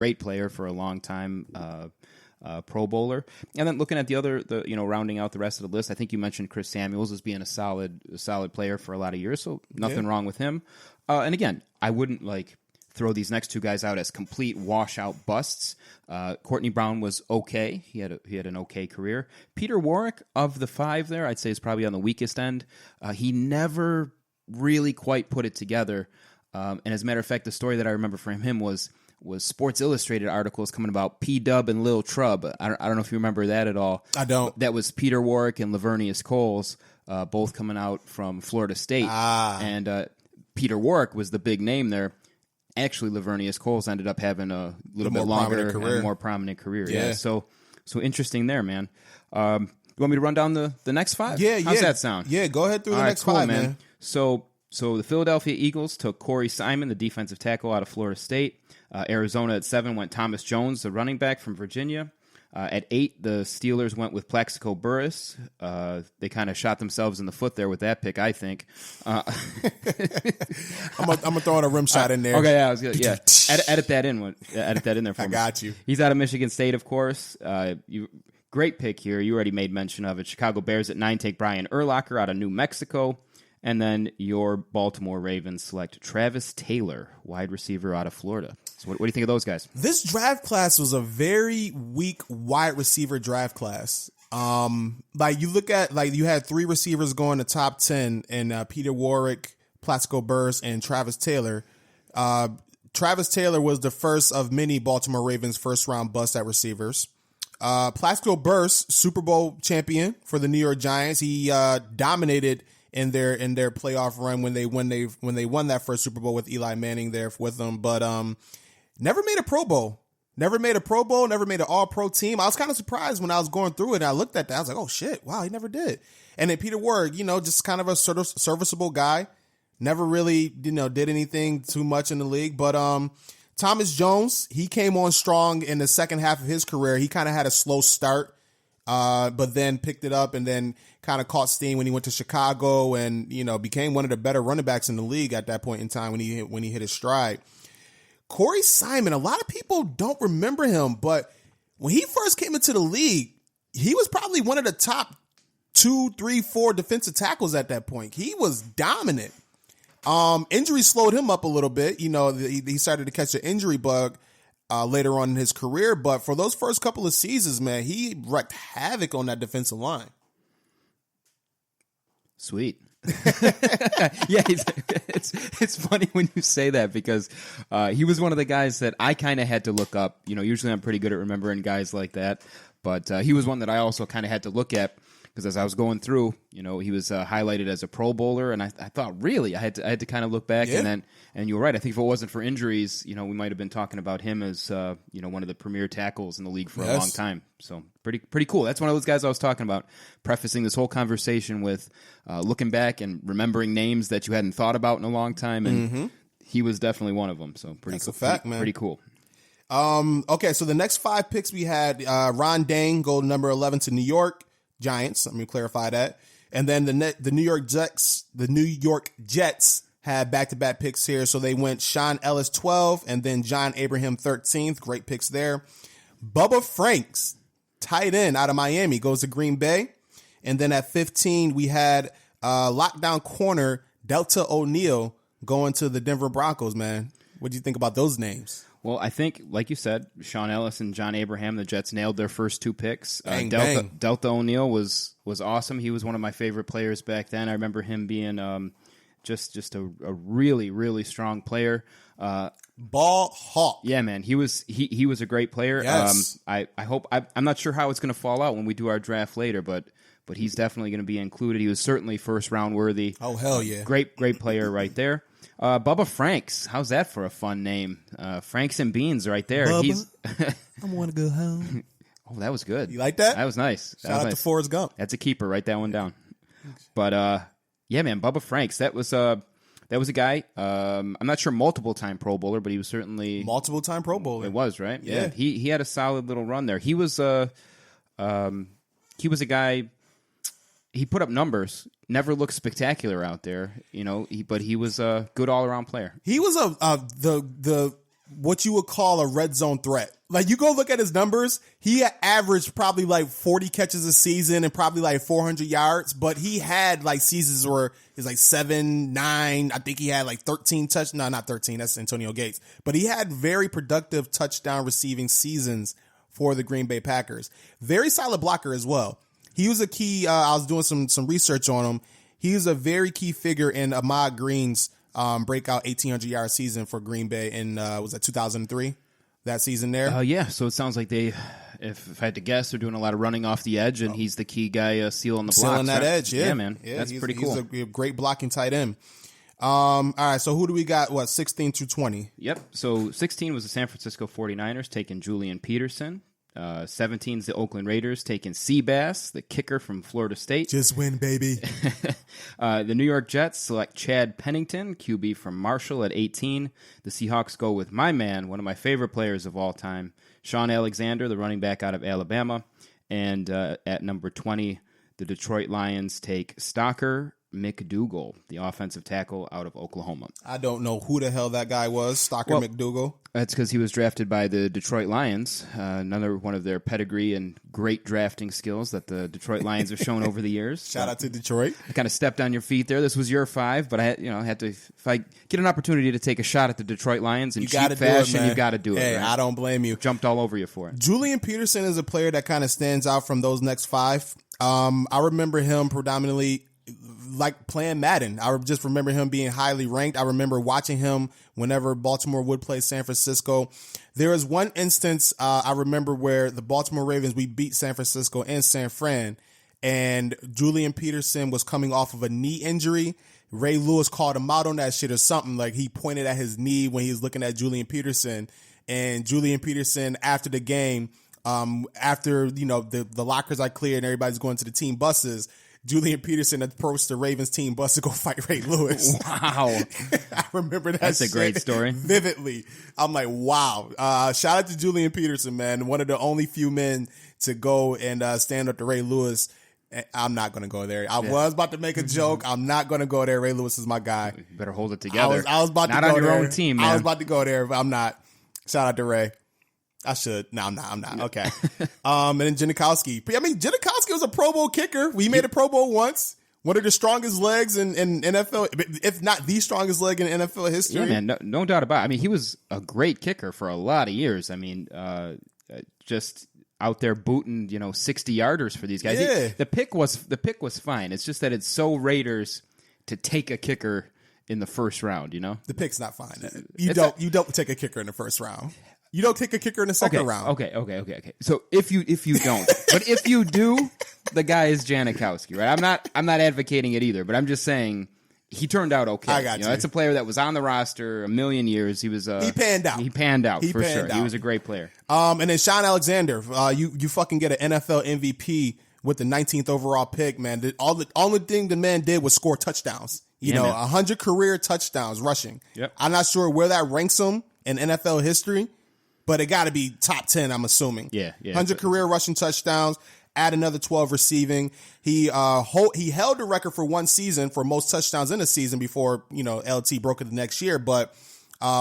great player for a long time. Pro Bowler. And then looking at rounding out the rest of the list, I think you mentioned Chris Samuels as being a solid player for a lot of years, so nothing wrong with him. And again, I wouldn't throw these next two guys out as complete washout busts. Courtney Brown was okay. He had an okay career. Peter Warrick, of the five there, I'd say is probably on the weakest end. He never really quite put it together. And as a matter of fact, the story that I remember from him was Sports Illustrated articles coming about P-Dub and Lil Trub. I don't know if you remember that at all. I don't. That was Peter Warrick and Lavernius Coles, both coming out from Florida State. And Peter Warrick was the big name there. Actually, Lavernius Coles ended up having a little bit longer and more prominent career. Yeah. So interesting there, man. You want me to run down the next five? Yeah. How's that sound? Yeah, go ahead through the next five, man. So the Philadelphia Eagles took Corey Simon, the defensive tackle out of Florida State. Arizona at 7 went Thomas Jones, the running back from Virginia. At 8, the Steelers went with Plaxico Burress. They kind of shot themselves in the foot there with that pick, I think. I'm gonna throw in a rim shot in there. Okay, yeah, I was good. Yeah, edit that in. Edit that in there for me. I got you. He's out of Michigan State, of course. Great pick here. You already made mention of it. Chicago Bears at 9 take Brian Urlacher out of New Mexico. And then your Baltimore Ravens select Travis Taylor, wide receiver out of Florida. So what do you think of those guys? This draft class was a very weak wide receiver draft class. You look at, you had 3 receivers going to top 10 and Peter Warrick, Plaxico Burress, and Travis Taylor. Travis Taylor was the first of many Baltimore Ravens first-round busts at receivers. Plaxico Burress, Super Bowl champion for the New York Giants. He dominated in their playoff run when they won that first Super Bowl with Eli Manning there with them, but never made a Pro Bowl. Never made an All-Pro team. I was kind of surprised when I was going through it, and I looked at that. I was like, oh, shit, wow, he never did. And then Peter Warrick, just kind of a sort of serviceable guy. Never really, did anything too much in the league. But Thomas Jones, he came on strong in the second half of his career. He kind of had a slow start, but then picked it up and then kind of caught steam when he went to Chicago and, became one of the better running backs in the league at that point in time when he hit his stride. Corey Simon, a lot of people don't remember him, but when he first came into the league, he was probably one of the top 2, 3, 4 defensive tackles at that point. He was dominant. Injury slowed him up a little bit. He started to catch the injury bug later on in his career, but for those first couple of seasons, man, he wreaked havoc on that defensive line. Sweet. Yeah, it's funny when you say that because he was one of the guys that I kind of had to look up. Usually I'm pretty good at remembering guys like that, but he was one that I also kind of had to look at because as I was going through, he was highlighted as a Pro Bowler, and I thought really I had to kind of look back, yeah. And you were right. I think if it wasn't for injuries, we might have been talking about him as one of the premier tackles in the league for a long time. So pretty cool. That's one of those guys I was talking about, prefacing this whole conversation with looking back and remembering names that you hadn't thought about in a long time, and he was definitely one of them. So That's a fact, man. Pretty cool. Okay, so the next 5 picks we had Ron Dane go number 11 to New York Giants. Let me clarify that. And then the New York Jets had back-to-back picks here. So they went Sean Ellis 12 and then John Abraham 13th. Great picks there. Bubba Franks, tight end out of Miami, goes to Green Bay. And then at 15, we had lockdown corner Delta O'Neal going to the Denver Broncos, man. What do you think about those names? Well, I think, like you said, Sean Ellis and John Abraham, the Jets nailed their first 2 picks. Delta O'Neal was awesome. He was one of my favorite players back then. I remember him being just a really, really strong player. Ball hawk. Yeah, man. He was a great player. Yes. I'm not sure how it's going to fall out when we do our draft later, but he's definitely going to be included. He was certainly first round worthy. Oh, hell yeah. Great player right there. Bubba Franks, how's that for a fun name? Franks and Beans right there. Bubba, I want to go home. Oh, that was good. You like that? That was nice. Shout out to Forrest Gump. That's a keeper. Write that one down. But yeah, man, Bubba Franks. That was a guy. I'm not sure multiple-time Pro Bowler, but he was certainly multiple-time Pro Bowler. It was right. Yeah. He had a solid little run there. He was a guy. He put up numbers. Never looked spectacular out there, but he was a good all-around player. He was the what you would call a red zone threat. Like, you go look at his numbers, he averaged probably like 40 catches a season and probably like 400 yards, but he had like seasons where he's like 7, 9. I think he had like 13 no, not 13. That's Antonio Gates. But he had very productive touchdown receiving seasons for the Green Bay Packers. Very solid blocker as well. He was a key. I was doing some research on him. He was a very key figure in Ahmad Green's breakout 1,800-yard season for Green Bay in, was that 2003? That season there? Yeah, so it sounds like they, if I had to guess, they're doing a lot of running off the edge, and he's the key guy sealing the blocks. Sealing that edge, yeah. Yeah, man. Yeah, that's pretty cool. He's a great blocking tight end. All right, so who do we got, 16 through 20? Yep, so 16 was the San Francisco 49ers, taking Julian Peterson. 17 is the Oakland Raiders, taking Seabass, the kicker from Florida State. Just win, baby. The New York Jets select Chad Pennington, QB from Marshall at 18. The Seahawks go with my man, one of my favorite players of all time, Sean Alexander, the running back out of Alabama. And at number 20, the Detroit Lions take Stalker McDougal, the offensive tackle out of Oklahoma. I don't know who the hell that guy was, Stalker McDougal. That's because he was drafted by the Detroit Lions, another one of their pedigree and great drafting skills that the Detroit Lions have shown over the years. Shout out to Detroit. I kind of stepped on your feet there. This was your 5, but I had to. If I get an opportunity to take a shot at the Detroit Lions in cheap fashion, you got to do it. Hey, right? I don't blame you. Jumped all over you for it. Julian Peterson is a player that kind of stands out from those next 5. I remember him predominantly like playing Madden. I just remember him being highly ranked. I remember watching him whenever Baltimore would play San Francisco. There is one instance I remember where the Baltimore Ravens, we beat San Francisco in San Fran, and Julian Peterson was coming off of a knee injury. Ray Lewis called him out on that shit or something. Like, he pointed at his knee when he was looking at Julian Peterson, and Julian Peterson after the game, after, the lockers are cleared and everybody's going to the team buses, Julian Peterson approached the Ravens team bus to go fight Ray Lewis. Wow. I remember that. That's a great story. Vividly. I'm like, wow. Shout out to Julian Peterson, man. One of the only few men to go and stand up to Ray Lewis. I'm not going to go there. I was about to make a joke. I'm not going to go there. Ray Lewis is my guy. You better hold it together. I was about not to go on your there. own team, man. I was about to go there, but I'm not. Shout out to Ray. I should. No, I'm not. Okay. And then Janikowski. I mean, Janikowski was a Pro Bowl kicker. We made a Pro Bowl once. One of the strongest legs in NFL, if not the strongest leg in NFL history. Yeah, man. No doubt about it. I mean, he was a great kicker for a lot of years. I mean, just out there booting, 60-yarders for these guys. Yeah. The pick was fine. It's just that it's so Raiders to take a kicker in the first round, The pick's not fine. You don't take a kicker in the first round. You don't take a kicker in the second round. Okay. So if you don't, but if you do, the guy is Janikowski, right? I'm not advocating it either, but I'm just saying he turned out okay. I got you. That's a player that was on the roster a million years. He was he panned out. He panned out for sure. Out. He was a great player. And then Sean Alexander, you fucking get an NFL MVP with the 19th overall pick, man. The only thing the man did was score touchdowns. 100 career touchdowns rushing. Yep. I'm not sure where that ranks him in NFL history, but it got to be top 10, I'm assuming. Yeah. 100 career rushing touchdowns, add another 12 receiving. He held the record for one season for most touchdowns in a season before, LT broke it the next year. But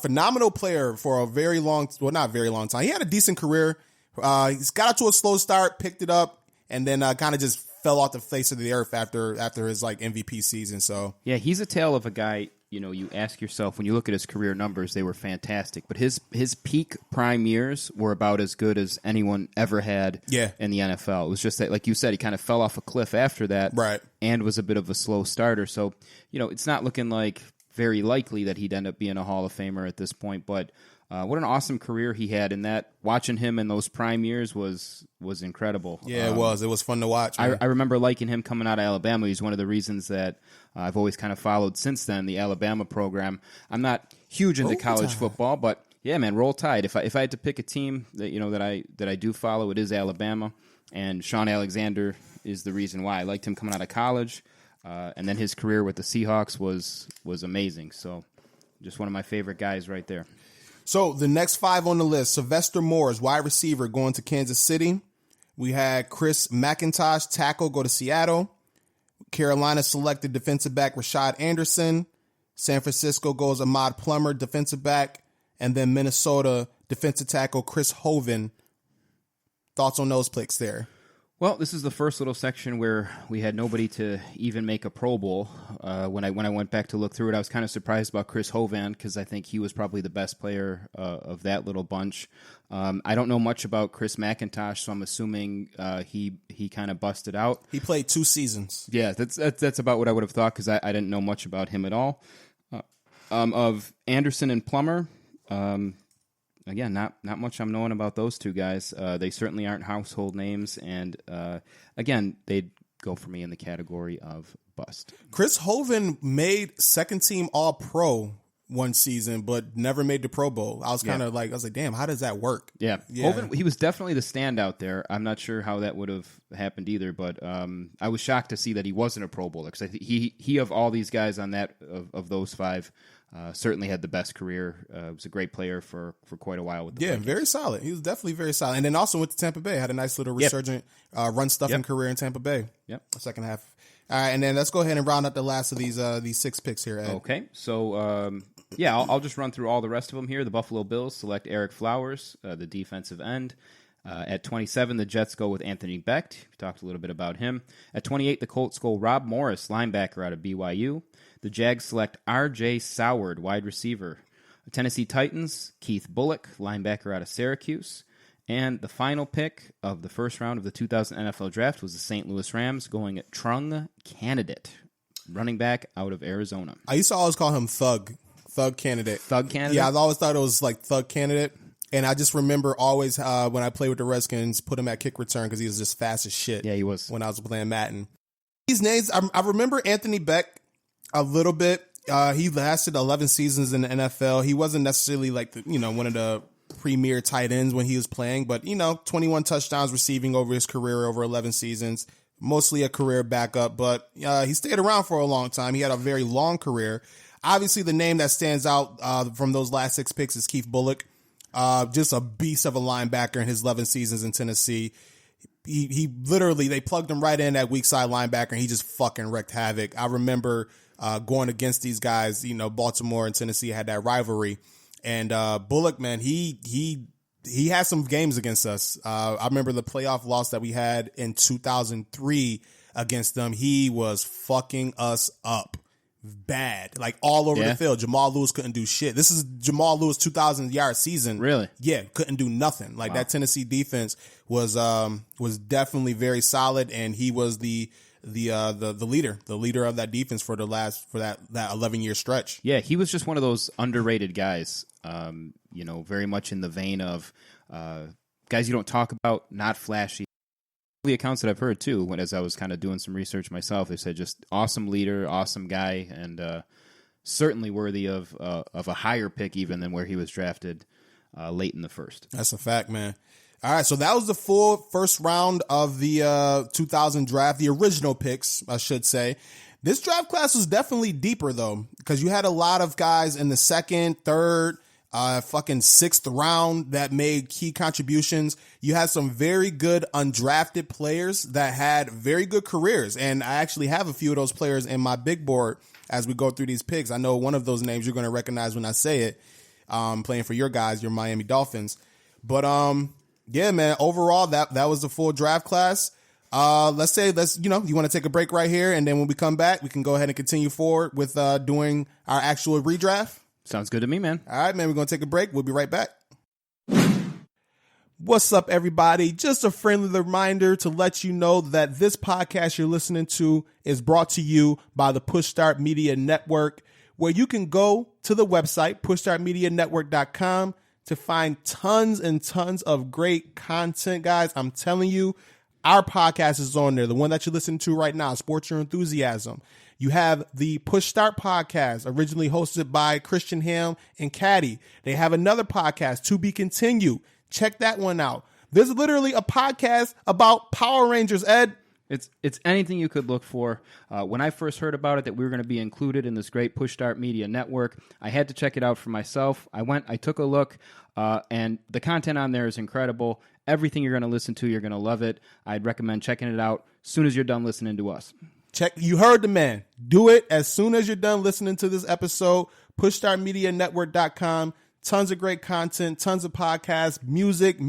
phenomenal player for a not very long time. He had a decent career. He's got out to a slow start, picked it up, and then kind of just fell off the face of the earth after his MVP season. So yeah, he's a tale of a guy. You ask yourself, when you look at his career numbers, they were fantastic. But his peak prime years were about as good as anyone ever had in the NFL. It was just that, like you said, he kind of fell off a cliff after that, right? And was a bit of a slow starter. So, it's not looking like very likely that he'd end up being a Hall of Famer at this point. But what an awesome career he had in that. Watching him in those prime years was incredible. Yeah, it was. It was fun to watch. I remember liking him coming out of Alabama. He's one of the reasons that I've always kind of followed since then, the Alabama program. I'm not huge into college football, but yeah, man, Roll Tide. If I had to pick a team that I do follow, it is Alabama, and Sean Alexander is the reason why. I liked him coming out of college, and then his career with the Seahawks was amazing. So, just one of my favorite guys right there. So the next 5 on the list: Sylvester Morris, wide receiver, going to Kansas City. We had Chris McIntosh, tackle, go to Seattle. Carolina selected defensive back Rashad Anderson. San Francisco goes Ahmad Plummer, defensive back. and then Minnesota defensive tackle Chris Hovan. Thoughts on those picks there? Well, this is the first little section where we had nobody to even make a Pro Bowl. When I went back to look through it, I was kind of surprised about Chris Hovan because I think he was probably the best player of that little bunch. I don't know much about Chris McIntosh, so I'm assuming he kind of busted out. He played 2 seasons. Yeah, that's about what I would have thought because I didn't know much about him at all. Of Anderson and Plummer, again, not much I'm knowing about those two guys. They certainly aren't household names, and again, they'd go for me in the category of bust. Chris Hovan made second team All-Pro one season, but never made the Pro Bowl. I was kind of like, damn, how does that work? Yeah. Hovan, he was definitely the standout there. I'm not sure how that would have happened either, but I was shocked to see that he wasn't a Pro Bowler because he of all these guys on that of those 5. Certainly had the best career. Was a great player for quite a while with the Vikings. Very solid. He was definitely very solid. And then also went to Tampa Bay. Had a nice little resurgent run-stuffing career in Tampa Bay. Yep. Second half. All right, and then let's go ahead and round up the last of these 6 picks here, Ed. Okay, so I'll just run through all the rest of them here. The Buffalo Bills select Eric Flowers, the defensive end. At 27, the Jets go with Anthony Becht. We talked a little bit about him. At 28, the Colts go Rob Morris, linebacker out of BYU. The Jags select R.J. Soward, wide receiver. The Tennessee Titans, Keith Bullock, linebacker out of Syracuse. And the final pick of the first round of the 2000 NFL Draft was the St. Louis Rams going at Trung Candidate, running back out of Arizona. I used to always call him Thug Candidate. Thug Candidate? Yeah, I always thought it was like Thug Candidate. And I just remember always when I played with the Redskins, put him at kick return because he was just fast as shit. Yeah, he was. When I was playing Madden. These names, I remember Anthony Becht a little bit. He lasted 11 seasons in the NFL. He wasn't necessarily like one of the premier tight ends when he was playing, but 21 touchdowns receiving over his career over 11 seasons. Mostly a career backup, but he stayed around for a long time. He had a very long career. Obviously, the name that stands out from those last 6 picks is Keith Bullock. Just a beast of a linebacker in his 11 seasons in Tennessee. He literally, they plugged him right in at weak side linebacker, and he just fucking wreaked havoc. I remember going against these guys. Baltimore and Tennessee had that rivalry, and Bullock, man, he had some games against us. I remember the playoff loss that we had in 2003 against them. He was fucking us up bad, like all over the field. Jamal Lewis couldn't do shit. This is Jamal Lewis 2,000-yard season. Really? Yeah, couldn't do nothing. Like that Tennessee defense was definitely very solid, and he was the leader of that defense for that 11-year stretch. Yeah, he was just one of those underrated guys. Very much in the vein of guys you don't talk about, not flashy. The accounts that I've heard too, as I was kind of doing some research myself, they said just awesome leader, awesome guy, and certainly worthy of a higher pick even than where he was drafted late in the first. That's a fact, man. All right, so that was the full first round of the 2000 draft, the original picks, I should say. This draft class was definitely deeper though, because you had a lot of guys in the second, third, fucking 6th round that made key contributions. You had some very good undrafted players that had very good careers. And I actually have a few of those players in my big board as we go through these picks. I know one of those names you're going to recognize when I say it, playing for your guys, your Miami Dolphins. But, yeah, man, overall, that was the full draft class. You want to take a break right here. And then when we come back, we can go ahead and continue forward with, doing our actual redraft. Sounds good to me, man. All right, man, we're going to take a break. We'll be right back. What's up, everybody? Just a friendly reminder to let you know that this podcast you're listening to is brought to you by the Push Start Media Network, where you can go to the website, pushstartmedianetwork.com, to find tons and tons of great content, guys. I'm telling you, our podcast is on there. The one that you're listening to right now, Sports Your Enthusiasm. You have the Push Start podcast, originally hosted by Christian Ham and Caddy. They have another podcast, To Be Continued. Check that one out. There's literally a podcast about Power Rangers, Ed. It's anything you could look for. When I first heard about it, that we were going to be included in this great Push Start Media Network, I had to check it out for myself. I took a look, and the content on there is incredible. Everything you're going to listen to, you're going to love it. I'd recommend checking it out as soon as you're done listening to us. You heard the man. Do it as soon as you're done listening to this episode. PushStartMediaNetwork.com. Tons of great content, tons of podcasts, music